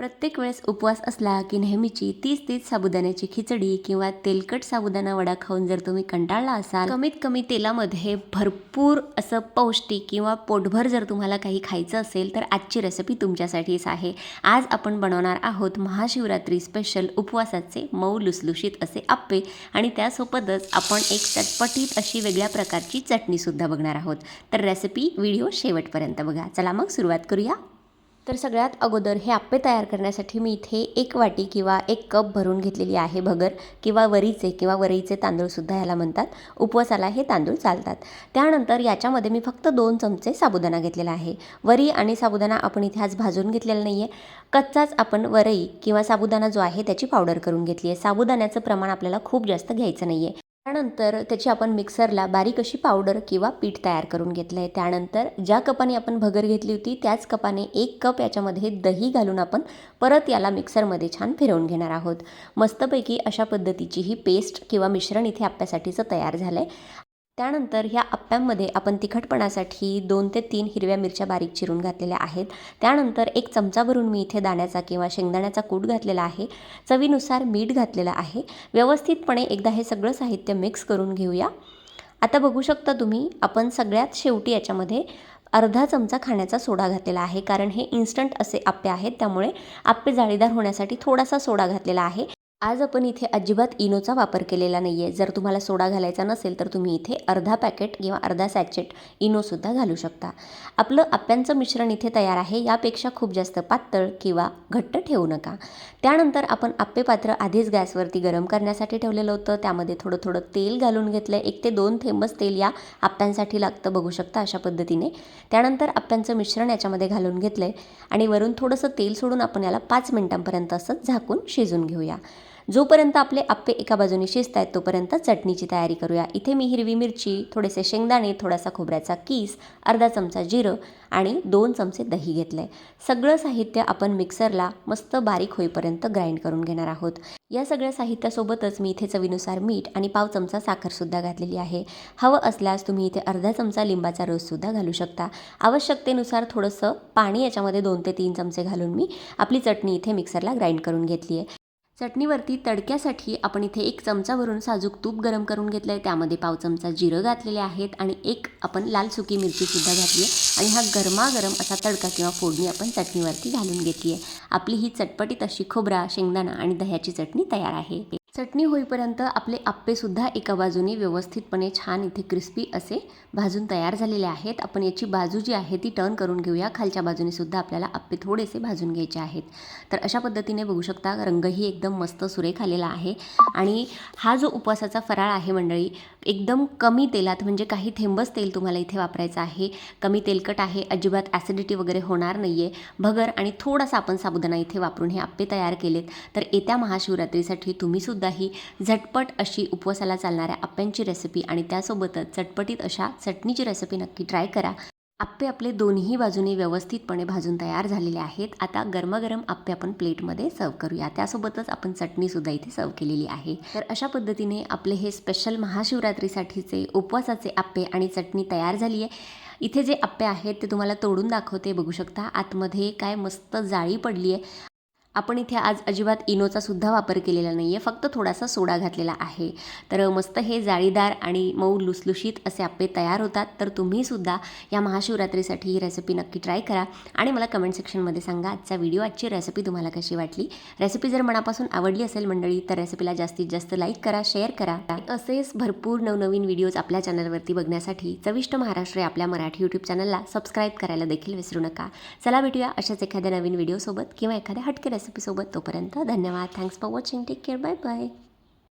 प्रत्येक वेळेस उपवास असला की नेहमीची तीच साबुदाण्याची खिचडी किंवा तेलकट साबुदाणा वडा खाऊन जर तुम्ही कंटाळला असाल, कमीत कमी तेलामध्ये भरपूर असं पौष्टिक किंवा पोटभर जर तुम्हाला काही खायचं असेल तर आजची रेसिपी तुमच्यासाठीच आहे। आज आपण बनवणार आहोत महाशिवरात्री स्पेशल उपवासाचे मऊ लुसलुशीत असे आप्पे आणि त्यासोबतच आपण एक चटपटीत अशी वेगळ्या प्रकारची चटणी सुद्धा बघणार आहोत। तर रेसिपी व्हिडिओ शेवटपर्यंत बघा। चला मग सुरुवात करूया। तर सगळ्यात अगोदर हे आप्पे तयार करण्यासाठी मी इथे 1 वाटी किंवा 1 कप भरून घेतलेली आहे भगर किंवा वरईचे तांदूळसुद्धा याला म्हणतात। उपवासाला हे तांदूळ चालतात। त्यानंतर याच्यामध्ये मी फक्त 2 चमचे साबुदाणा घेतलेला आहे। वरी आणि साबुदाणा आपण इथे आज भाजून घेतलेला नाही आहे, कच्चाच आपण वरई किंवा साबुदाणा जो आहे त्याची पावडर करून घेतली आहे। साबुदाण्याचं प्रमाण आपल्याला खूप जास्त घ्यायचं नाही आहे। त्यानंतर त्याची आपण मिक्सरला बारीक अशी पावडर किंवा पीठ तयार करून घेतलं आहे। त्यानंतर ज्या कपाने आपण भगर घेतली होती त्याच कपाने 1 कप याच्यामध्ये दही घालून आपण परत याला मिक्सरमध्ये छान फिरवून घेणार आहोत। मस्तपैकी अशा पद्धतीची ही पेस्ट किंवा मिश्रण इथे आप्प्यासाठीचं तयार झालं आहे। त्यानंतर ह्या आप्प्यांमध्ये आपण तिखटपणासाठी 2 ते 3 हिरव्या मिरच्या बारीक चिरून घातलेल्या आहेत। त्यानंतर 1 चमचा भरून मी इथे दाण्याचा किंवा शेंगदाण्याचा कूट घातलेला आहे। चवीनुसार मीठ घातलेलं आहे। व्यवस्थितपणे एकदा हे सगळं साहित्य मिक्स करून घेऊया। आता बघू शकता तुम्ही, आपण सगळ्यात शेवटी याच्यामध्ये अर्धा चमचा खाण्याचा सोडा घातलेला आहे, कारण हे इन्स्टंट असे आप्पे आहेत त्यामुळे आप्पे जाळीदार होण्यासाठी थोडासा सोडा घातलेला आहे। आज आपण इथे अजिबात इनोचा वापर केलेला नाही आहे। जर तुम्हाला सोडा घालायचा नसेल तर तुम्ही इथे अर्धा पॅकेट किंवा अर्धा सॅचेट इनोसुद्धा घालू शकता। आपलं आप्प्यांचं मिश्रण इथे तयार आहे। यापेक्षा खूप जास्त पातळ किंवा घट्ट ठेवू नका। त्यानंतर आपण आप्पे पात्र आधीच गॅसवरती गरम करण्यासाठी ठेवलेलं होतं। त्यामध्ये थोडं तेल घालून घेतलं आहे। 1 ते 2 थेंबच तेल या आप्प्यांसाठी लागतं, बघू शकता अशा पद्धतीने। त्यानंतर आप्प्यांचं मिश्रण याच्यामध्ये घालून घेतलं आहे आणि वरून थोडंसं तेल सोडून आपण याला 5 मिनिटांपर्यंत असं झाकून शिजून घेऊया। जोपर्यंत आपले आप्पे एका बाजूने शिजत आहेत तोपर्यंत चटणीची तयारी करूया। इथे मी हिरवी मिरची, थोडेसे शेंगदाणे, थोडासा खोबऱ्याचा कीस, अर्धा चमचा जिरं आणि 2 चमचे दही घेतलं आहे। सगळं साहित्य आपण मिक्सरला मस्त बारीक होईपर्यंत ग्राइंड करून घेणार आहोत। या सगळ्या साहित्यासोबतच मी इथे चवीनुसार मीठ आणि पाव चमचा साखरसुद्धा घातलेली आहे। हवं असल्यास तुम्ही इथे अर्धा चमचा लिंबाचा रससुद्धा घालू शकता। आवश्यकतेनुसार थोडंसं पाणी याच्यामध्ये 2 ते 3 चमचे घालून मी आपली चटणी इथे मिक्सरला ग्राइंड करून घेतली आहे। चटणीवरती तडक्यासाठी आपण इथे 1 चमचा भरून साजूक तूप गरम करून घेतलं आहे। त्यामध्ये पाव चमचा जिरं घातलेले आहेत आणि 1 आपण लाल सुकी मिरचीसुद्धा घातली आहे आणि हा गरमागरम असा तडका किंवा फोडणी आपण चटणीवरती घालून घेतली आहे। आपली ही चटपटीत अशी खोबरा, शेंगदाणा आणि दह्याची चटणी तयार आहे। चटणी होईपर्यंत आपले आप्पेसुद्धा एका बाजूने व्यवस्थितपणे छान इथे क्रिस्पी असे भाजून तयार झालेले आहेत। आपण याची बाजू जी आहे ती टर्न करून घेऊया। खालच्या बाजूने सुद्धा आपल्याला आप्पे थोडेसे भाजून घ्यायचे आहेत। तर अशा पद्धतीने बघू शकता रंगही एकदम मस्त सुरेख आलेला आहे आणि हा जो उपवासाचा फराळ आहे मंडळी, एकदम कमी तेलात, म्हणजे काही थेंबच तेल तुम्हाला इथे वापरायचं आहे। कमी तेलकट आहे, अजिबात ॲसिडिटी वगैरे होणार नाही आहे। भगर आणि थोडासा आपण साबुदाणा इथे वापरून हे आप्पे तयार केलेत। तर येत्या महाशिवरात्रीसाठी तुम्हीसुद्धा ही झटपट अशी उपवासाला चालणाऱ्या आप्प्यांची रेसिपी आणि त्यासोबतच चटपटीत अशा चटणीची रेसिपी नक्की ट्राय करा। आप्पे आपले दोन्ही बाजूने व्यवस्थितपणे भाजून तयार झालेले आहेत। आता गरमागरम आप्पे आपण प्लेटमध्ये सर्व करूया। त्यासोबतच आपण चटणीसुद्धा इथे सर्व केलेली आहे। तर अशा पद्धतीने आपले हे स्पेशल महाशिवरात्रीसाठीचे उपवासाचे आप्पे आणि चटणी तयार झाली आहे। इथे जे आप्पे आहेत ते तुम्हाला तोडून दाखवते, बघू शकता आतमध्ये काय मस्त जाळी पडली आहे। आपण इथे आज अजिबात इनोचा सुद्धा वापर केलेला नाही आहे, फक्त थोडासा सोडा घातलेला आहे। तर मस्त हे जाळीदार आणि मऊ लुसलुशीत असे आप्पे तयार होतात। तर तुम्हीसुद्धा या महाशिवरात्रीसाठी ही रेसिपी नक्की ट्राय करा आणि मला कमेंट सेक्शनमध्ये सांगा आजची रेसिपी तुम्हाला कशी वाटली। रेसिपी जर मनापासून आवडली असेल मंडळी तर रेसिपीला जास्तीत जास्त लाईक करा, शेअर करा। असेच भरपूर नवनवीन व्हिडिओज आपल्या चॅनलवरती बघण्यासाठी चविष्ट महाराष्ट्र या आपल्या मराठी यूट्यूब चॅनलला सबस्क्राईब करायला देखील विसरू नका। चला भेटूया अशाच एखाद्या नवीन व्हिडिओसोबत किंवा एखाद्या हटके रेसिपीसोबत। तोपर्यंत धन्यवाद। Thanks for watching. Take care. Bye bye.